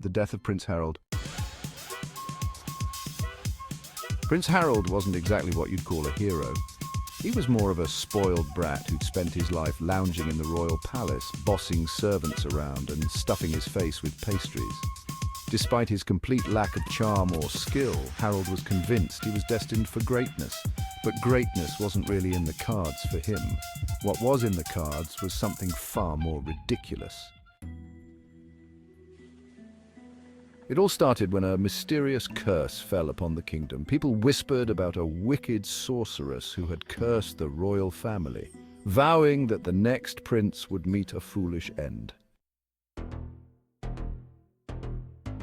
The death of Prince Harold. Prince Harold wasn't exactly what you'd call a hero. He was more of a spoiled brat who'd spent his life lounging in the royal palace, bossing servants around and stuffing his face with pastries. Despite his complete lack of charm or skill, Harold was convinced he was destined for greatness. But greatness wasn't really in the cards for him. What was in the cards was something far more ridiculous. It all started when a mysterious curse fell upon the kingdom. People whispered about a wicked sorceress who had cursed the royal family, vowing that the next prince would meet a foolish end.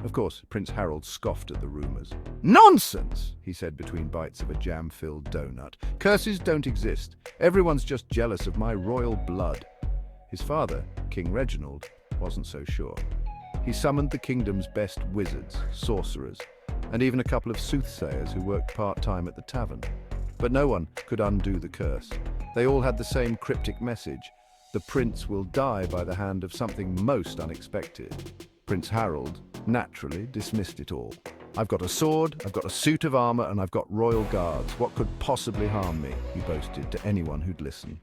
Of course, Prince Harold scoffed at the rumors. "Nonsense!" he said between bites of a jam-filled donut. "Curses don't exist. Everyone's just jealous of my royal blood." His father, King Reginald, wasn't so sure. He summoned the kingdom's best wizards, sorcerers, and even a couple of soothsayers who worked part-time at the tavern. But no one could undo the curse. They all had the same cryptic message: the prince will die by the hand of something most unexpected. Prince Harold naturally dismissed it all. "I've got a sword, I've got a suit of armor, and I've got royal guards. What could possibly harm me?" he boasted to anyone who'd listen.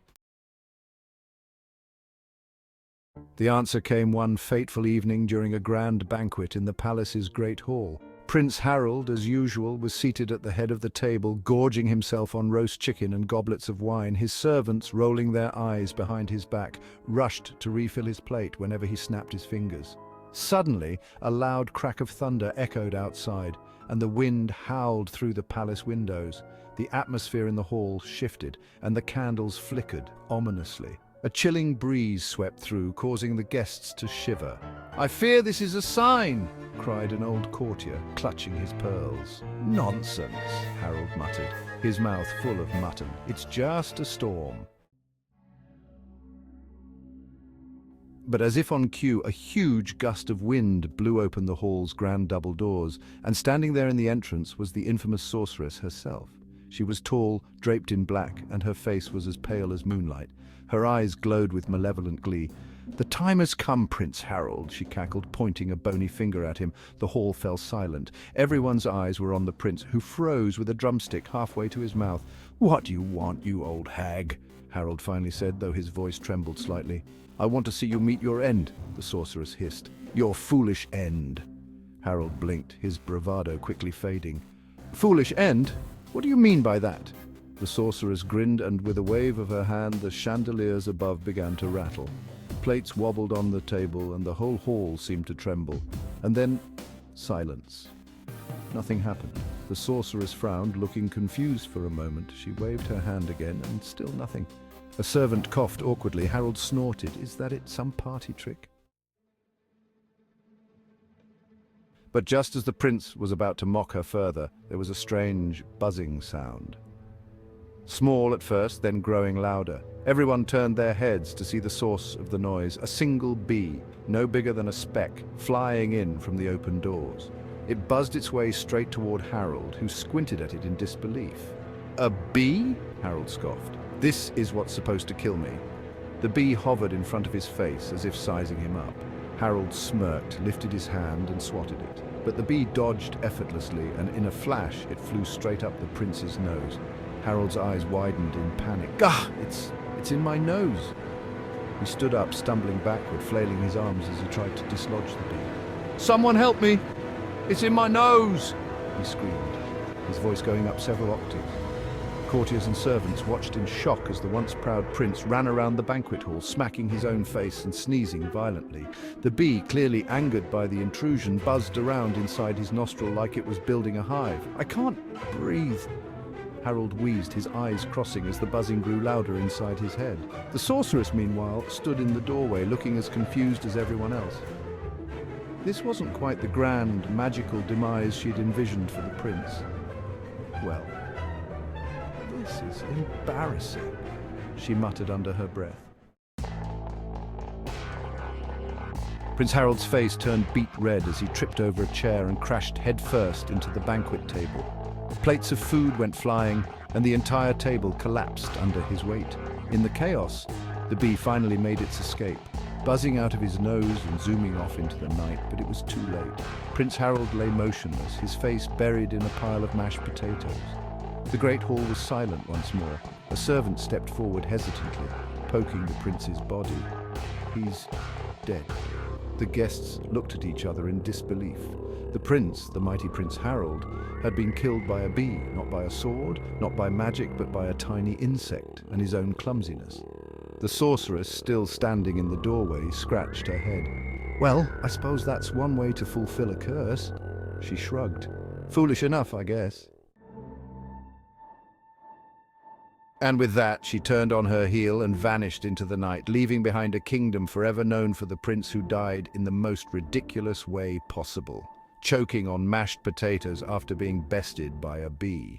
The answer came one fateful evening during a grand banquet in the palace's great hall. Prince Harold, as usual, was seated at the head of the table, gorging himself on roast chicken and goblets of wine. His servants, rolling their eyes behind his back, rushed to refill his plate whenever he snapped his fingers. Suddenly, a loud crack of thunder echoed outside, and the wind howled through the palace windows. The atmosphere in the hall shifted, and the candles flickered ominously. A chilling breeze swept through, causing the guests to shiver. "I fear this is a sign," cried an old courtier, clutching his pearls. "Nonsense," Harold muttered, his mouth full of mutton. "It's just a storm." But as if on cue, a huge gust of wind blew open the hall's grand double doors, and standing there in the entrance was the infamous sorceress herself. She was tall, draped in black, and her face was as pale as moonlight. Her eyes glowed with malevolent glee. "The time has come, Prince Harold," she cackled, pointing a bony finger at him. The hall fell silent. Everyone's eyes were on the prince, who froze with a drumstick halfway to his mouth. "What do you want, you old hag?" Harold finally said, though his voice trembled slightly. "I want to see you meet your end," the sorceress hissed. "Your foolish end." Harold blinked, his bravado quickly fading. "Foolish end? What do you mean by that?" The sorceress grinned, and with a wave of her hand, the chandeliers above began to rattle. Plates wobbled on the table, and the whole hall seemed to tremble. And then, silence. Nothing happened. The sorceress frowned, looking confused for a moment. She waved her hand again, and still nothing. A servant coughed awkwardly. Harold snorted. "Is that it, some party trick?" But just as the prince was about to mock her further, there was a strange, buzzing sound. Small at first, then growing louder. Everyone turned their heads to see the source of the noise, a single bee, no bigger than a speck, flying in from the open doors. It buzzed its way straight toward Harold, who squinted at it in disbelief. "A bee?" Harold scoffed. "This is what's supposed to kill me." The bee hovered in front of his face, as if sizing him up. Harold smirked, lifted his hand, and swatted it. But the bee dodged effortlessly, and in a flash, it flew straight up the prince's nose. Harold's eyes widened in panic. "Gah! It's in my nose!" He stood up, stumbling backward, flailing his arms as he tried to dislodge the bee. "Someone help me! It's in my nose!" he screamed, his voice going up several octaves. Courtiers and servants watched in shock as the once proud prince ran around the banquet hall, smacking his own face and sneezing violently. The bee, clearly angered by the intrusion, buzzed around inside his nostril like it was building a hive. "I can't breathe," Harold wheezed, his eyes crossing as the buzzing grew louder inside his head. The sorceress, meanwhile, stood in the doorway, looking as confused as everyone else. This wasn't quite the grand, magical demise she'd envisioned for the prince. "Well, this is embarrassing," she muttered under her breath. Prince Harold's face turned beet red as he tripped over a chair and crashed headfirst into the banquet table. Plates of food went flying, and the entire table collapsed under his weight. In the chaos, the bee finally made its escape. buzzing out of his nose and zooming off into the night, but it was too late. Prince Harold lay motionless, his face buried in a pile of mashed potatoes. The great hall was silent once more. A servant stepped forward hesitantly, poking the prince's body. He's dead. The guests looked at each other in disbelief. The prince, the mighty Prince Harold, had been killed by a bee, not by a sword, not by magic, but by a tiny insect and his own clumsiness. The sorceress, still standing in the doorway, scratched her head. "Well, I suppose that's one way to fulfill a curse." She shrugged. "Foolish enough, I guess." And with that, she turned on her heel and vanished into the night, leaving behind a kingdom forever known for the prince who died in the most ridiculous way possible, choking on mashed potatoes after being bested by a bee.